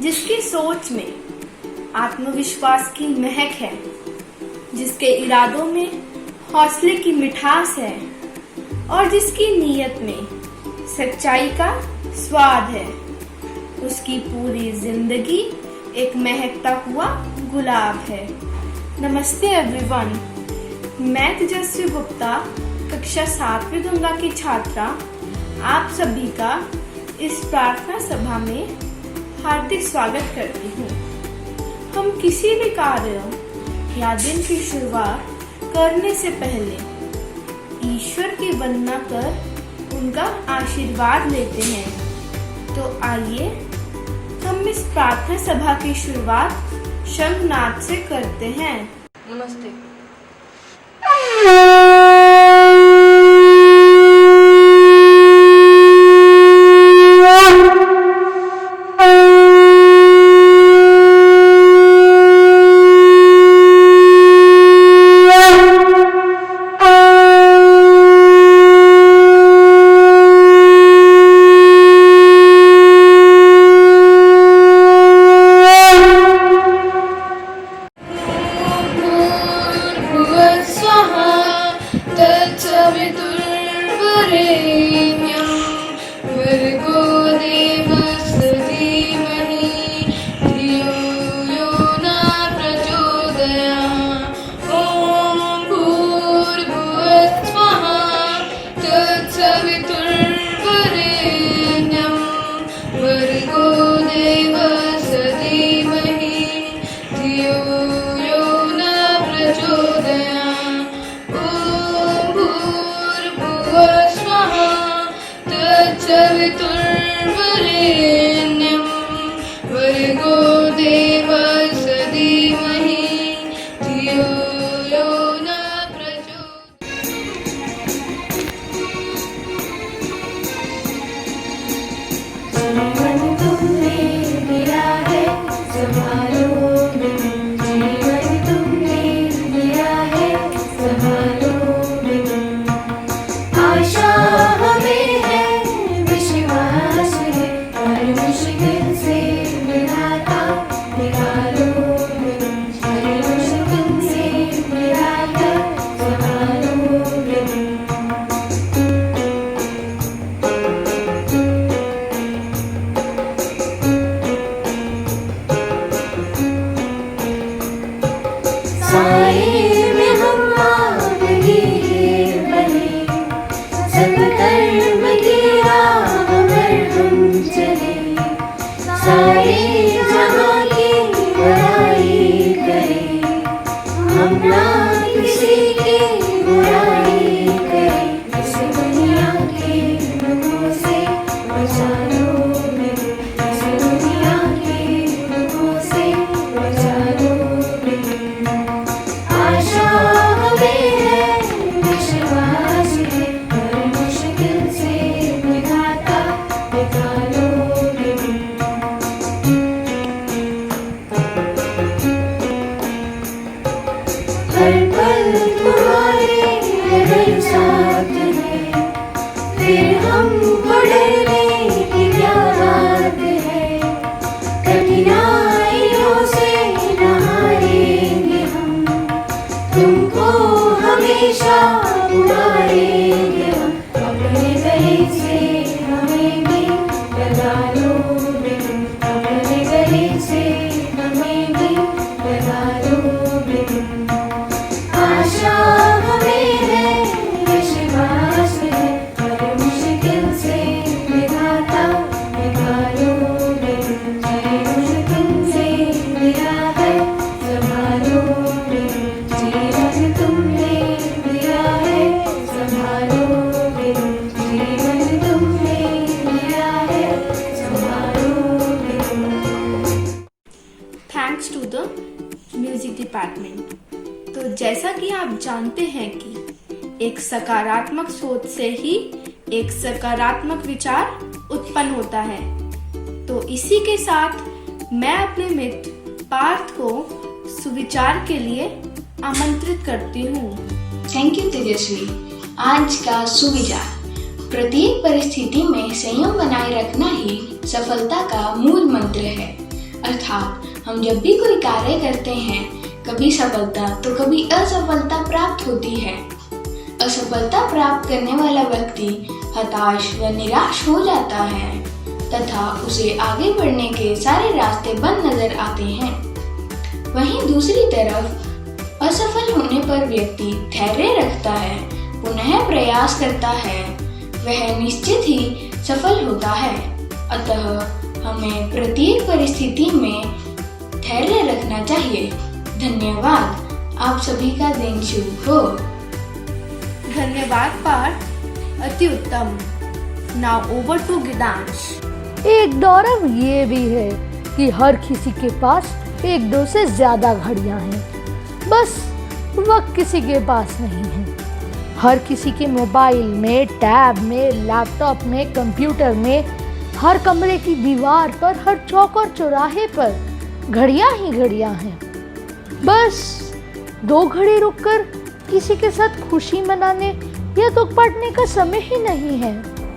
जिसकी सोच में आत्मविश्वास की महक है, जिसके इरादों में हौसले की मिठास है और जिसकी नीयत में सच्चाई का स्वाद है, उसकी पूरी जिंदगी एक महकता हुआ गुलाब है। नमस्ते एवरीवन, मैं तेजस्वी गुप्ता कक्षा 7वीं गंगा की छात्रा आप सभी का इस प्रार्थना सभा में हार्दिक स्वागत करती हूँ। हम किसी भी कार्य या दिन की शुरुआत करने से पहले ईश्वर की वंदना कर उनका आशीर्वाद लेते हैं। तो आइए हम इस प्रार्थना सभा की शुरुआत शंखनाद से करते हैं। नमस्ते। Thanks to the music department. तो जैसा कि आप जानते हैं कि एक सकारात्मक सोच से ही एक सकारात्मक विचार उत्पन्न होता है, तो इसी के साथ मैं अपने मित्र पार्थ को सुविचार के लिए आमंत्रित करती हूँ। थैंक यू तेजस्वी। आज का सुविचार: प्रत्येक परिस्थिति में संयम बनाए रखना ही सफलता का मूल मंत्र है। अर्थात हम जब भी कोई कार्य करते हैं, कभी सफलता तो कभी असफलता प्राप्त होती है। असफलता प्राप्त करने वाला व्यक्ति हताश व निराश हो जाता है तथा उसे आगे बढ़ने के सारे रास्ते बंद नजर आते हैं। वहीं दूसरी तरफ असफल होने पर व्यक्ति धैर्य रखता है, पुनः प्रयास करता है, वह निश्चित ही सफल होता है। अतः हमें प्रत्येक परिस्थिति में धैर्य रखना चाहिए। धन्यवाद। आप सभी का दिन शुभ हो। धन्यवाद पार्थ, अति उत्तम। Now over to Gidansh. एक गौरव ये भी है कि हर किसी के पास एक दो से ज्यादा घड़ियां हैं, बस वक्त किसी के पास नहीं है। हर किसी के मोबाइल में, टैब में, लैपटॉप में, कंप्यूटर में, हर कमरे की दीवार पर, हर चौक और चौराहे पर घड़ियां ही घड़ियां हैं। बस 2 घड़ी रुककर किसी के साथ खुशी मनाने या दुख बांटने का समय ही नहीं है।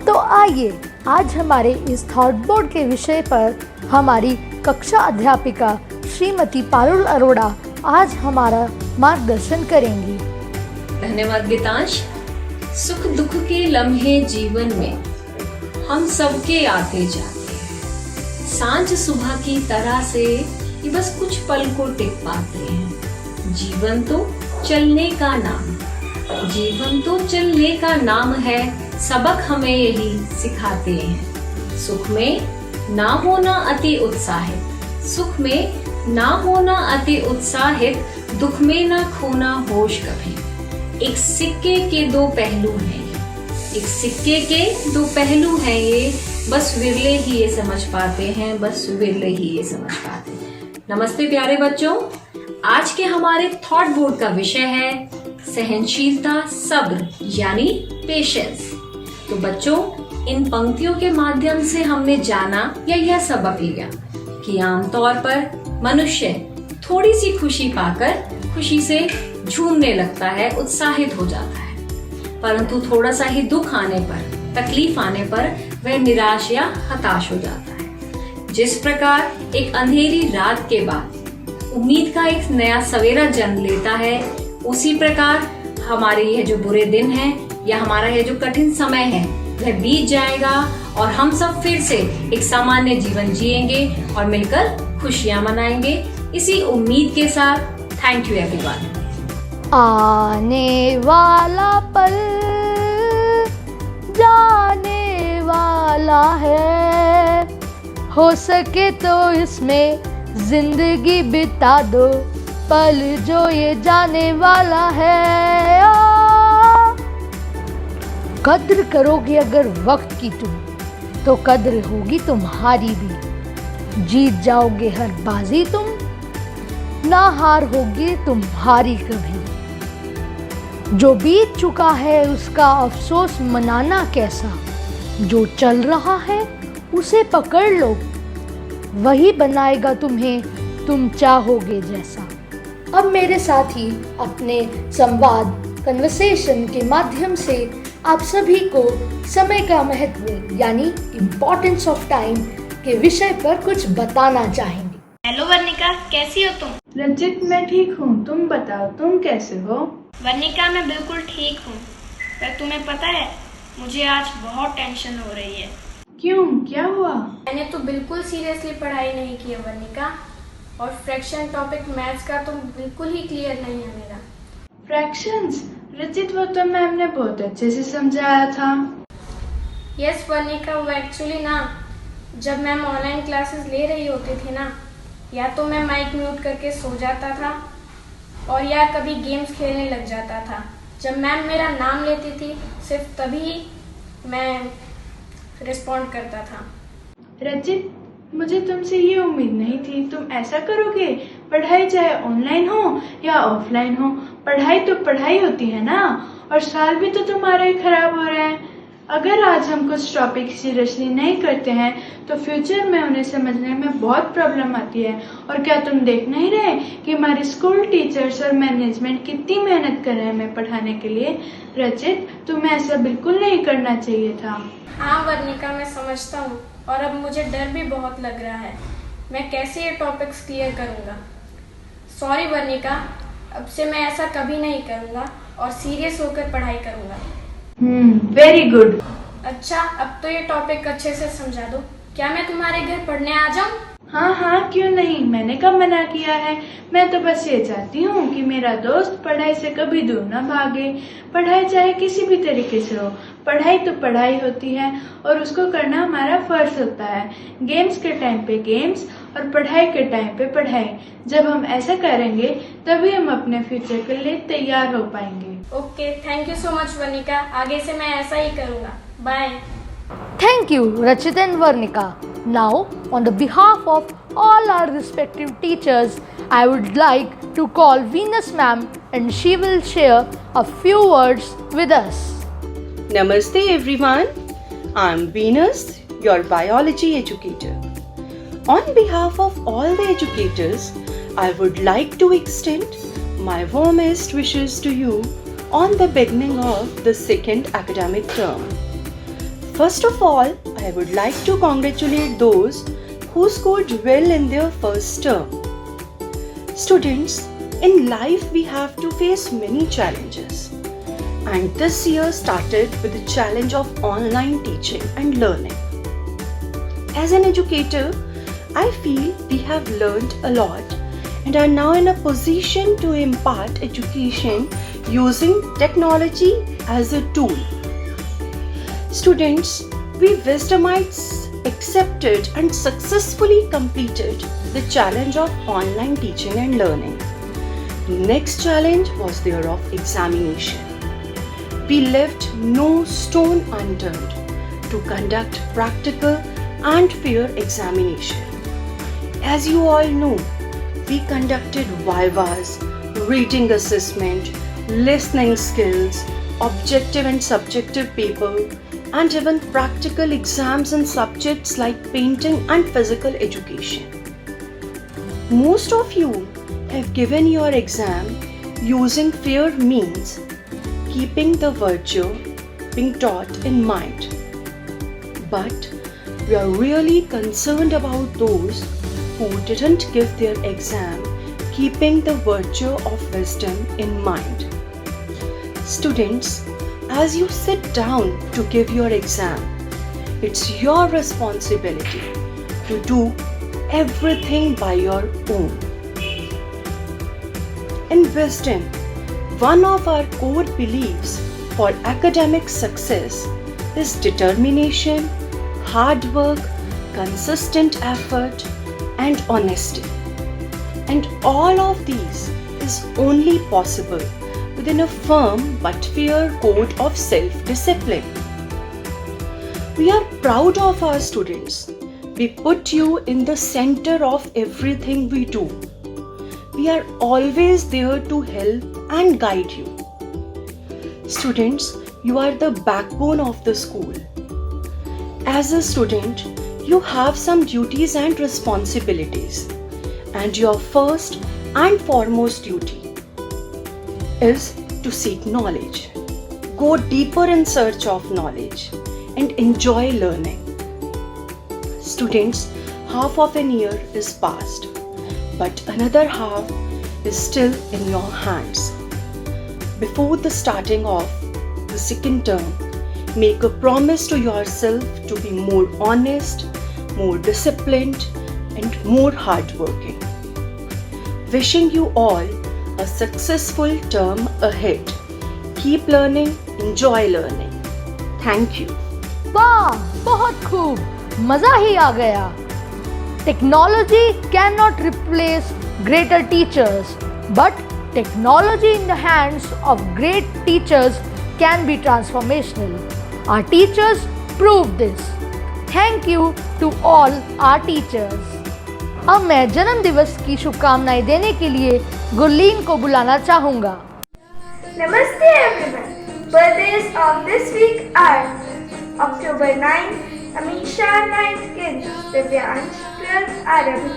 तो आइए आज हमारे इस थॉट बोर्ड के विषय पर हमारी कक्षा अध्यापिका श्रीमती पारुल अरोड़ा आज हमारा मार्गदर्शन करेंगी। धन्यवाद गीतांश। सुख दुख के लम्हे जीवन में हम सबके आते जाते हैं। सांझ सुबह की तरह से ये बस कुछ पल को टिक पाते हैं। जीवन तो चलने का नाम, जीवन तो चलने का नाम है, सबक हमें यही सिखाते हैं। सुख में ना होना अति उत्साहित, सुख में ना होना अति उत्साहित, दुख में ना खोना होश कभी। एक सिक्के के 2 पहलू हैं, एक सिक्के के 2 पहलू हैं ये, बस विरले ही ये समझ पाते हैं, बस विरले ही ये समझ पाते हैं। नमस्ते प्यारे बच्चों, आज के हमारे थॉट बोर्ड का विषय है सहनशीलता, सब्र यानी पेशेंस। तो बच्चों, इन पंक्तियों के माध्यम से हमने जाना या यह सबक लिया कि आमतौर पर मनुष्य थोड़ी सी खुशी पाकर खुशी से झूमने लगता है, उत्साहित हो जाता है, परंतु थोड़ा सा ही दुख आने पर, तकलीफ आने पर वह निराश या हताश हो जाता है। जिस प्रकार एक अंधेरी रात के बाद उम्मीद का एक नया सवेरा जन्म लेता है, उसी प्रकार हमारे यह जो बुरे दिन हैं या हमारा यह जो कठिन समय है वह बीत जाएगा और हम सब फिर से एक सामान्य जीवन जिएंगे और मिलकर खुशियां मनाएंगे। इसी उम्मीद के साथ थैंक यू एवरीवन। आने वाला पल जाने वाला है, हो सके तो इसमें जिंदगी बिता दो, पल जो ये जाने वाला है। कद्र करोगे अगर वक्त की तुम, तो कद्र होगी तुम्हारी भी। जीत जाओगे हर बाजी तुम, ना हार होगी तुम्हारी कभी। जो बीत चुका है उसका अफसोस मनाना कैसा, जो चल रहा है उसे पकड़ लो, वही बनाएगा तुम्हें तुम चाहोगे जैसा। अब मेरे साथी अपने संवाद कन्वर्सेशन के माध्यम से आप सभी को समय का महत्व यानी इम्पोर्टेंस ऑफ टाइम के विषय पर कुछ बताना चाहेंगे। हेलो वर्णिका, कैसी हो तुम? रंजित, मैं ठीक हूँ, तुम बताओ तुम कैसे हो? वर्णिका, मैं बिल्कुल ठीक हूँ, पर तुम्हें पता है मुझे आज बहुत टेंशन हो रही है। क्यों, क्या हुआ? मैंने तो बिल्कुल सीरियसली पढ़ाई नहीं की है वर्णिका, और फ्रैक्शन टॉपिक मैथ्स का तो बिल्कुल ही क्लियर नहीं है मेरा। फ्रैक्शंस? रंजित, वो तो मैम ने बहुत अच्छे से समझाया था। यस वर्णिका, वो एक्चुअली ना जब मैम ऑनलाइन क्लासेस ले रही होती थी ना, या तो मैं माइक म्यूट करके सो जाता था और या कभी गेम्स खेलने लग जाता था। जब मैम मेरा नाम लेती थी सिर्फ तभी मैं रिस्पॉन्ड करता था। रंजित, मुझे तुमसे ये उम्मीद नहीं थी तुम ऐसा करोगे। पढ़ाई चाहे ऑनलाइन हो या ऑफलाइन हो, पढ़ाई तो पढ़ाई होती है ना, और साल भी तो तुम्हारा ही खराब हो रहा है। अगर आज हम कुछ टॉपिक सीरियसली नहीं करते हैं तो फ्यूचर में उन्हें समझने में बहुत प्रॉब्लम आती है। और क्या तुम देख नहीं रहे कि हमारे स्कूल टीचर्स और मैनेजमेंट कितनी मेहनत कर रहे हैं हमें पढ़ाने के लिए। रचित, तुम्हें ऐसा बिल्कुल नहीं करना चाहिए था। हाँ वर्णिका, मैं समझता हूँ, और अब मुझे डर भी बहुत लग रहा है मैं कैसे ये टॉपिक्स क्लियर करूँगा। सॉरी वर्णिका, अब से मैं ऐसा कभी नहीं करूँगा और सीरियस होकर पढ़ाई करूँगा। Very good. अच्छा, अब तो ये टॉपिक अच्छे से समझा दो। क्या मैं तुम्हारे घर पढ़ने आ जाऊँ? हाँ हाँ, क्यों नहीं, मैंने कब मना किया है। मैं तो बस ये चाहती हूँ कि मेरा दोस्त पढ़ाई से कभी दूर ना भागे। पढ़ाई चाहे किसी भी तरीके से हो, पढ़ाई तो पढ़ाई होती है और उसको करना हमारा फर्ज होता है। गेम्स के टाइम पे गेम्स और पढ़ाई के टाइम पे पढ़ाई। जब हम ऐसा करेंगे तभी हम अपने फ्यूचर के लिए तैयार हो पाएंगे। Okay, thank you so much Varnika, आगे से मैं ऐसा ही करूँगा। Bye. Thank you, Rachit and Varnika. Now, on the behalf of all our respective teachers, I would like to call Venus ma'am and she will share a few words with us. Namaste everyone. I'm Venus, your biology educator. On behalf of all the educators, I would like to extend my warmest wishes to you on the beginning of the second academic term. First of all, I would like to congratulate those who scored well in their first term. Students, in life we have to face many challenges. And this year started with the challenge of online teaching and learning. As an educator, I feel we have learned a lot and are now in a position to impart education using technology as a tool. Students, we Wisdomites accepted and successfully completed the challenge of online teaching and learning. Next challenge was there of examination. We left no stone unturned to conduct practical and fair examination. As you all know, we conducted vivas, reading assessment, listening skills, objective and subjective paper, and even practical exams in subjects like painting and physical education. Most of you have given your exam using fair means, keeping the virtue being taught in mind. But we are really concerned about those who didn't give their exam keeping the virtue of wisdom in mind. Students, as you sit down to give your exam, it's your responsibility to do everything by your own. In wisdom, one of our core beliefs for academic success is determination, hard work, consistent effort, and honesty. And all of these is only possible within a firm but fair code of self-discipline. We are proud of our students. We put you in the center of everything we do. We are always there to help and guide you. Students, you are the backbone of the school. As a student, you have some duties and responsibilities, and your first and foremost duty is to seek knowledge. Go deeper in search of knowledge and enjoy learning. Students, half of an year is past, but another half is still in your hands. Before the starting of the second term, make a promise to yourself to be more honest, more disciplined, and more hardworking. Wishing you all a successful term ahead. Keep learning, enjoy learning. Thank you. वाह, बहुत खूब, मजा ही आ गया. Technology cannot replace greater teachers, but technology in the hands of great teachers can be transformational. Our teachers proved this. Thank you to all our teachers. अब मैं जन्म दिवस की शुभकामनाएं देने के लिए गुरलीन को बुलाना चाहूँगा. Namaste everyone. Birthdays of this week are October 9, Amisha 9th Kid, Divyansh 12th Arabi.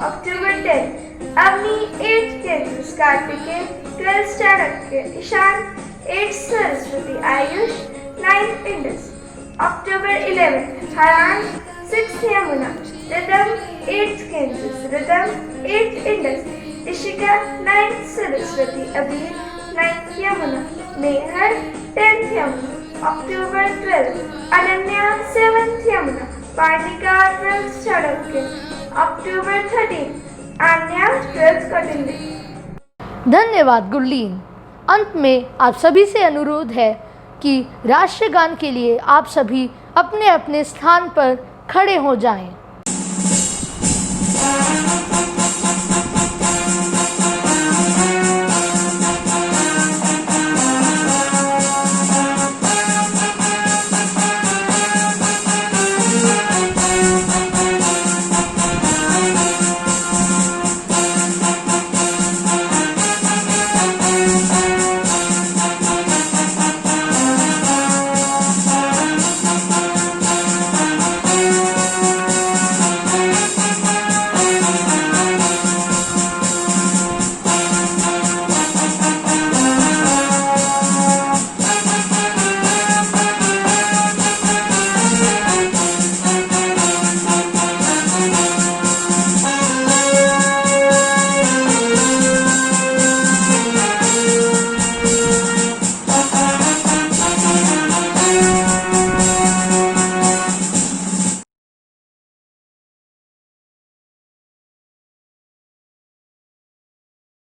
October 10, Avni 8th Kid, Kartike 12th Standard Kid, Ishan 8th Saraswati, Ayush 9th Indus. October 11, Haran 6th Yamuna, Rhythm 8th Kansas, Rhythm 8th Indus, Ishika 9th Saraswati, Abir 9th Yamuna, Nehar 10th Yamuna, October 12th, Ananya 7th Yamuna, Parnika 12th Chanakya, October 13th, Anya 12th Kautilya. धन्यवाद गुरलीन। अंत में आप सभी से अनुरोध है कि राष्ट्रगान के लिए आप सभी अपने अपने स्थान पर खड़े हो जाएं।